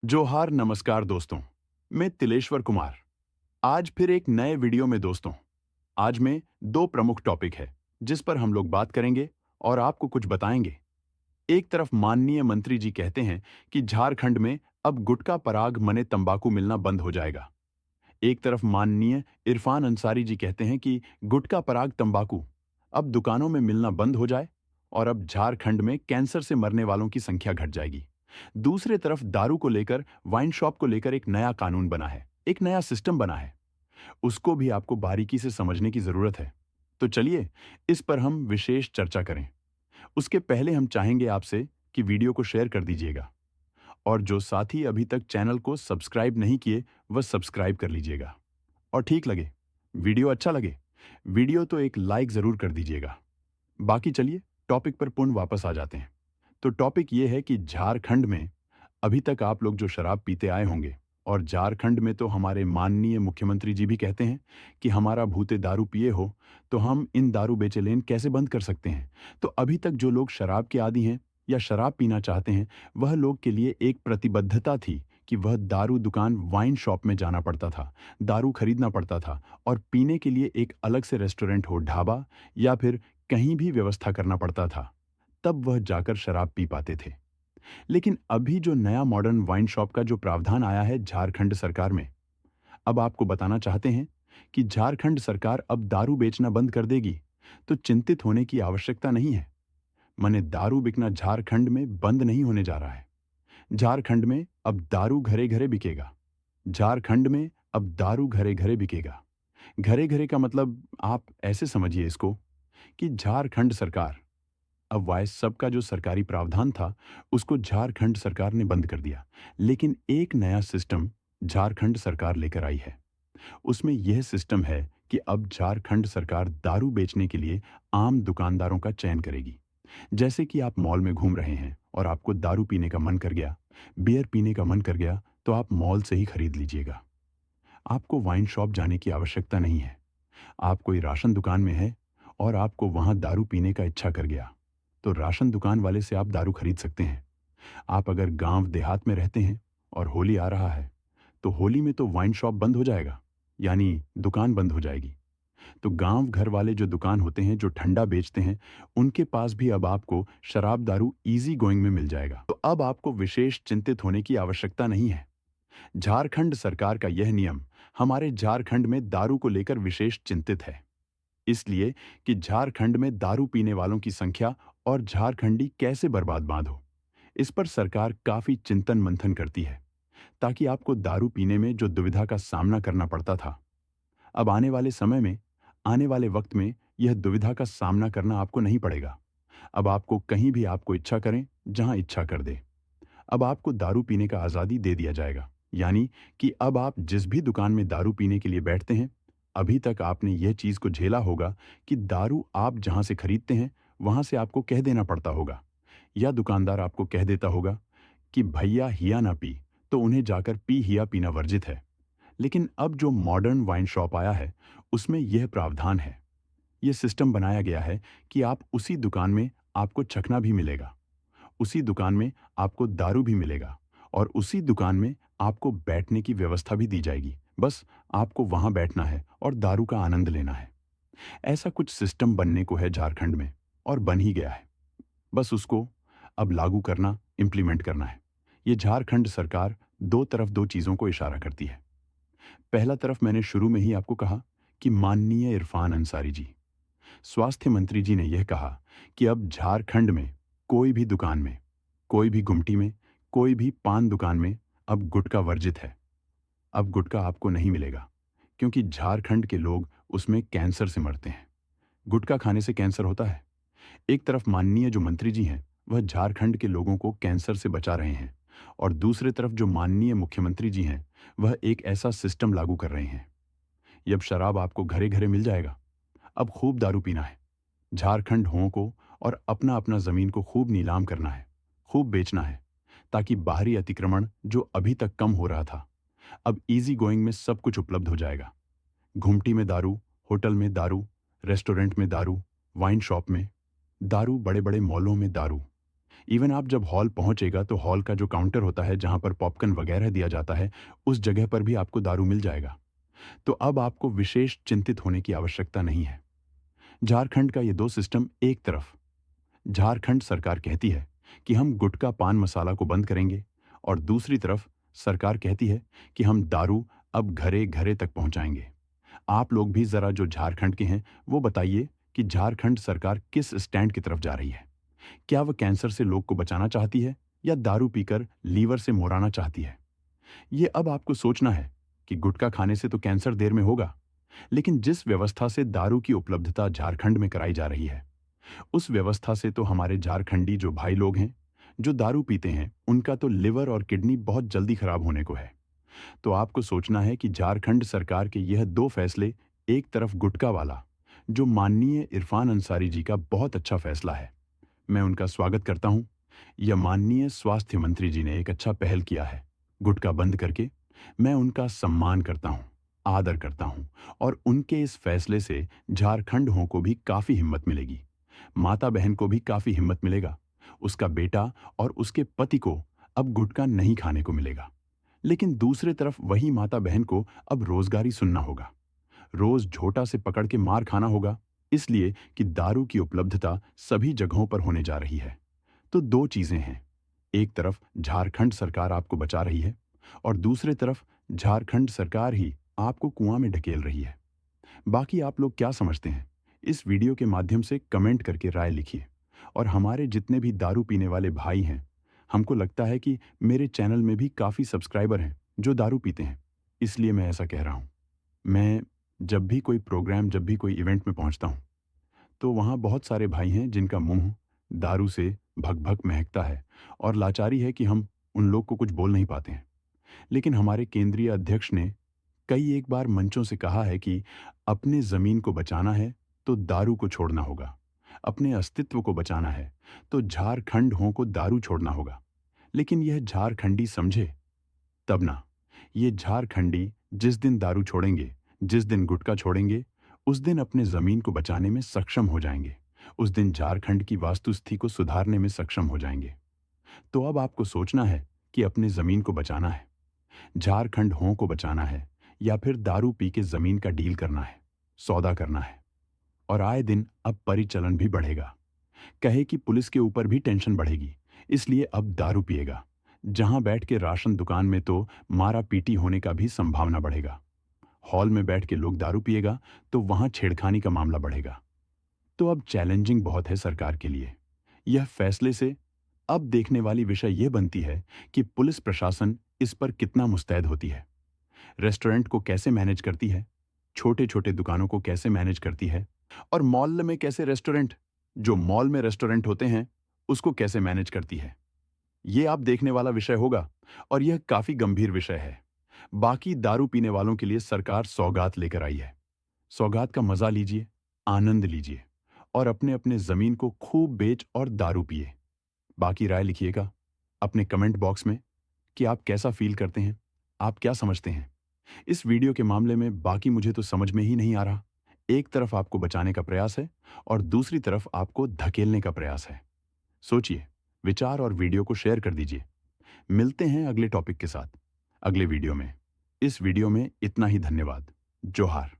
जोहार नमस्कार दोस्तों। मैं तिलेश्वर कुमार। आज फिर एक नए वीडियो में दोस्तों। आज में दो प्रमुख टॉपिक है जिस पर हम लोग बात करेंगे और आपको कुछ बताएंगे। एक तरफ माननीय मंत्री जी कहते हैं कि झारखंड में अब गुटखा पराग मने तंबाकू मिलना बंद हो जाएगा। एक तरफ माननीय इरफान अंसारी जी कहते हैं कि गुटखा पराग तंबाकू अब दुकानों में मिलना बंद हो जाए और अब झारखंड में कैंसर से मरने वालों की संख्या घट जाएगी। दूसरे तरफ दारू को लेकर, वाइन शॉप को लेकर एक नया कानून बना है, एक नया सिस्टम बना है। उसको भी आपको बारीकी से समझने की जरूरत है। तो चलिए इस पर हम विशेष चर्चा करें। उसके पहले हम चाहेंगे आपसे कि वीडियो को शेयर कर दीजिएगा और जो साथी अभी तक चैनल को सब्सक्राइब नहीं किए वह सब्सक्राइब कर लीजिएगा। और ठीक लगे, वीडियो अच्छा लगे, वीडियो तो एक लाइक जरूर कर दीजिएगा। बाकी चलिए टॉपिक पर पुनः वापस आ जाते हैं। तो टॉपिक ये है कि झारखंड में अभी तक आप लोग जो शराब पीते आए होंगे, और झारखंड में तो हमारे माननीय मुख्यमंत्री जी भी कहते हैं कि हमारा भूते दारू पिए हो तो हम इन दारू बेचे लेन कैसे बंद कर सकते हैं। तो अभी तक जो लोग शराब के आदी हैं या शराब पीना चाहते हैं, वह लोग के लिए एक प्रतिबद्धता थी कि वह दारू दुकान, वाइन शॉप में जाना पड़ता था, दारू खरीदना पड़ता था और पीने के लिए एक अलग से रेस्टोरेंट हो, ढाबा या फिर कहीं भी व्यवस्था करना पड़ता था, तब वह जाकर शराब पी पाते थे। लेकिन अभी जो नया मॉडर्न वाइन शॉप का जो प्रावधान आया है झारखंड सरकार में, अब आपको बताना चाहते हैं कि झारखंड सरकार अब दारू बेचना बंद कर देगी, तो चिंतित होने की आवश्यकता नहीं है। मने दारू बिकना झारखंड में बंद नहीं होने जा रहा है। झारखंड में अब दारू घरे घरे बिकेगा। झारखंड में अब दारू घरे घरे बिकेगा। घरे घरे का मतलब आप ऐसे समझिए इसको कि झारखंड सरकार अब वाइस सब का जो सरकारी प्रावधान था उसको झारखंड सरकार ने बंद कर दिया। लेकिन एक नया सिस्टम झारखंड सरकार लेकर आई है। उसमें यह सिस्टम है कि अब झारखंड सरकार दारू बेचने के लिए आम दुकानदारों का चयन करेगी। जैसे कि आप मॉल में घूम रहे हैं और आपको दारू पीने का मन कर गया, बियर पीने का मन कर गया, तो आप मॉल से ही खरीद लीजिएगा। आपको वाइन शॉप जाने की आवश्यकता नहीं है। आप कोई राशन दुकान में है और आपको वहां दारू पीने का इच्छा कर गया, तो राशन दुकान वाले से आप दारू खरीद सकते हैं। आप अगर गांव देहात में रहते हैं और होली आ रहा है, तो होली में तो वाइन शॉप बंद हो जाएगा, यानी दुकान बंद हो जाएगी। तो गांव घर वाले जो दुकान होते हैं, जो ठंडा बेचते हैं, उनके पास भी अब आपको शराब दारू इजी गोइंग में मिल जाएगा। तो अब आपको विशेष चिंतित होने की आवश्यकता नहीं है। झारखंड सरकार का यह नियम हमारे झारखंड में दारू को लेकर विशेष चिंतित है, इसलिए कि झारखंड में दारू पीने वालों की संख्या और झारखंडी कैसे बर्बाद हो, इस पर सरकार काफी चिंतन मंथन करती है, ताकि आपको दारू पीने में जो दुविधा का सामना करना पड़ता था, अब आने वाले समय में, आने वाले वक्त में यह दुविधा का सामना करना आपको नहीं पड़ेगा। अब आपको कहीं भी आपको इच्छा करें, जहां इच्छा कर दे। अब आपको दारू पीने का आज़ादी दे दिया जाएगा, यानी कि अब आप जिस भी दुकान में दारू पीने के लिए बैठते हैं, अभी तक आपने यह चीज़ को झेला होगा कि दारू आप जहां से खरीदते हैं, वहां से आपको कह देना पड़ता होगा, या दुकानदार आपको कह देता होगा कि भैया हिया ना पी, तो उन्हें जाकर पी हिया पीना वर्जित है। लेकिन अब जो मॉडर्न वाइन शॉप आया है, उसमें यह प्रावधान है, यह सिस्टम बनाया गया है कि आप उसी दुकान में आपको चखना भी मिलेगा, उसी दुकान में आपको दारू भी मिलेगा और उसी दुकान में आपको बैठने की व्यवस्था भी दी जाएगी। बस आपको वहां बैठना है और दारू का आनंद लेना है। ऐसा कुछ सिस्टम बनने को है झारखंड में, और बन ही गया है। बस उसको अब लागू करना, इंप्लीमेंट करना है। ये झारखंड सरकार दो तरफ दो चीजों को इशारा करती है। पहला तरफ मैंने शुरू में ही आपको कहा कि माननीय इरफान अंसारी जी, स्वास्थ्य मंत्री जी ने यह कहा कि अब झारखंड में कोई भी दुकान में, कोई भी गुमटी में, कोई भी पान दुकान में अब गुटखा वर्जित है। अब गुटखा आपको नहीं मिलेगा, क्योंकि झारखंड के लोग उसमें कैंसर से मरते हैं। गुटखा खाने से कैंसर होता है। एक तरफ माननीय जो मंत्री जी हैं, वह झारखंड के लोगों को कैंसर से बचा रहे हैं, और दूसरी तरफ जो माननीय मुख्यमंत्री जी हैं, वह एक ऐसा सिस्टम लागू कर रहे हैं। अब शराब आपको घरे घरे मिल जाएगा। अब खूब दारू पीना है, झारखंड हों को, और अपना अपना जमीन को खूब नीलाम करना है, खूब बेचना है, ताकि बाहरी अतिक्रमण जो अभी तक कम हो रहा था, अब इजी गोइंग में सब कुछ उपलब्ध हो जाएगा। घुमटी में दारू, होटल में दारू, रेस्टोरेंट में दारू, वाइन शॉप में दारू, बड़े बड़े मॉलों में दारू। इवन आप जब हॉल पहुंचेगा तो हॉल का जो काउंटर होता है जहां पर पॉपकॉर्न वगैरह दिया जाता है, उस जगह पर भी आपको दारू मिल जाएगा। तो अब आपको विशेष चिंतित होने की आवश्यकता नहीं है। झारखंड का ये दो सिस्टम एक तरफ, झारखंड सरकार कहती है कि हम गुटखा पान मसाला को बंद करेंगे, और दूसरी तरफ सरकार कहती है कि हम दारू अब घरे घरे तक पहुंचाएंगे। आप लोग भी जरा जो झारखंड के हैं वो बताइए कि झारखंड सरकार किस स्टैंड की तरफ जा रही है। क्या वह कैंसर से लोग को बचाना चाहती है या दारू पीकर लीवर से मोड़ाना चाहती है? ये अब आपको सोचना है कि गुटखा खाने से तो कैंसर देर में होगा, लेकिन जिस व्यवस्था से दारू की उपलब्धता झारखंड में कराई जा रही है, उस व्यवस्था से तो हमारे झारखंडी जो भाई लोग हैं जो दारू पीते हैं, उनका तो लिवर और किडनी बहुत जल्दी खराब होने को है। तो आपको सोचना है कि झारखंड सरकार के यह दो फैसले, एक तरफ गुटखा वाला, जो माननीय इरफान अंसारी जी का बहुत अच्छा फैसला है, मैं उनका स्वागत करता हूं। यह माननीय स्वास्थ्य मंत्री जी ने एक अच्छा पहल किया है गुटखा बंद करके। मैं उनका सम्मान करता हूं, आदर करता हूं, और उनके इस फैसले से झारखंड हों को भी काफी हिम्मत मिलेगी। माता बहन को भी काफी हिम्मत मिलेगा। उसका बेटा और उसके पति को अब गुटखा नहीं खाने को मिलेगा। लेकिन दूसरे तरफ वही माता बहन को अब रोजगारी सुनना होगा, रोज झोटा से पकड़ के मार खाना होगा, इसलिए कि दारू की उपलब्धता सभी जगहों पर होने जा रही है। तो दो चीजें हैं, एक तरफ झारखंड सरकार आपको बचा रही है, और दूसरे तरफ झारखंड सरकार ही आपको कुआं में ढकेल रही है। बाकी आप लोग क्या समझते हैं? इस वीडियो के माध्यम से कमेंट करके राय लिखिए। और हमारे जितने भी दारू पीने वाले भाई हैं, हमको लगता है कि मेरे चैनल में भी काफ़ी सब्सक्राइबर हैं जो दारू पीते हैं, इसलिए मैं ऐसा कह रहा हूँ। मैं जब भी कोई प्रोग्राम, जब भी कोई इवेंट में पहुँचता हूँ, तो वहाँ बहुत सारे भाई हैं जिनका मुंह दारू से भक-भक महकता है, और लाचारी है कि हम उन लोग को कुछ बोल नहीं पाते हैं। लेकिन हमारे केंद्रीय अध्यक्ष ने कई एक बार मंचों से कहा है कि अपने ज़मीन को बचाना है तो दारू को छोड़ना होगा, अपने अस्तित्व को बचाना है तो झारखंड हों को दारू छोड़ना होगा। लेकिन यह झारखंडी समझे तब ना। ये झारखंडी जिस दिन दारू छोड़ेंगे, जिस दिन गुटखा छोड़ेंगे, उस दिन अपने ज़मीन को बचाने में सक्षम हो जाएंगे। उस दिन झारखंड की वास्तुस्थिति को सुधारने में सक्षम हो जाएंगे। तो अब आपको सोचना है कि अपने ज़मीन को बचाना है, झारखंड हों को बचाना है, या फिर दारू पी के ज़मीन का डील करना है, सौदा करना है। और आए दिन अब परिचलन भी बढ़ेगा। कहे कि पुलिस के ऊपर भी टेंशन बढ़ेगी, इसलिए अब दारू पिएगा। जहां बैठ के राशन दुकान में तो मारा पीटी होने का भी संभावना बढ़ेगा। हॉल में बैठ के लोग दारू पिएगा तो वहां छेड़खानी का मामला बढ़ेगा। तो अब चैलेंजिंग बहुत है सरकार के लिए। यह फैसले से अब देखने वाली विषय यह बनती है कि पुलिस प्रशासन इस पर कितना मुस्तैद होती है, रेस्टोरेंट को कैसे मैनेज करती है, छोटे छोटे दुकानों को कैसे मैनेज करती है, और मॉल में कैसे रेस्टोरेंट, जो मॉल में रेस्टोरेंट होते हैं, उसको कैसे मैनेज करती है। ये आप देखने वाला विषय होगा, और यह काफी गंभीर विषय है। बाकी दारू पीने वालों के लिए सरकार सौगात लेकर आई है। सौगात का मजा लीजिए, आनंद लीजिए, और अपने अपने जमीन को खूब बेच और दारू पिए। बाकी राय लिखिएगा अपने कमेंट बॉक्स में कि आप कैसा फील करते हैं, आप क्या समझते हैं इस वीडियो के मामले में। बाकी मुझे तो समझ में ही नहीं आ रहा। एक तरफ आपको बचाने का प्रयास है और दूसरी तरफ आपको धकेलने का प्रयास है। सोचिए, विचार और वीडियो को शेयर कर दीजिए। मिलते हैं अगले टॉपिक के साथ अगले वीडियो में। इस वीडियो में इतना ही। धन्यवाद। जोहार।